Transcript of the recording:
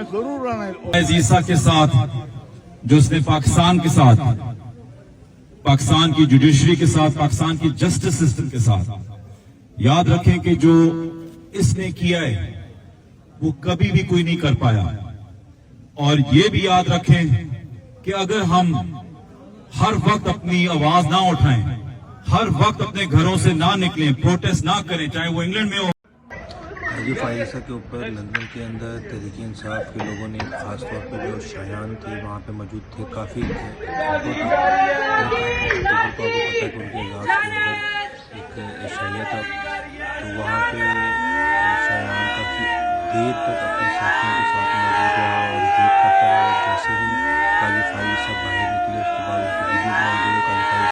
عیسیٰ کے ساتھ جو اس نے پاکستان کے ساتھ، پاکستان کی جوڈیشری کے ساتھ، پاکستان کی جسٹس سسٹم کے ساتھ، یاد رکھیں کہ جو اس نے کیا ہے وہ کبھی بھی کوئی نہیں کر پایا. اور یہ بھی یاد رکھیں کہ اگر ہم ہر وقت اپنی آواز نہ اٹھائیں، ہر وقت اپنے گھروں سے نہ نکلیں، پروٹیسٹ نہ کریں، چاہے وہ انگلینڈ میں ہو. حاجی فائزہ کے اوپر لندن کے اندر تحریک انصاف کے لوگوں نے خاص طور پہ جو شایان تھے وہاں پہ موجود تھے، کافی تھے. آپ کو پتہ ہے کہ ان کے اعزاز کے اندر ایک عشائیہ تھا، تو وہاں پہ شایان کافی دیر تک اپنے ساتھیوں کے ساتھ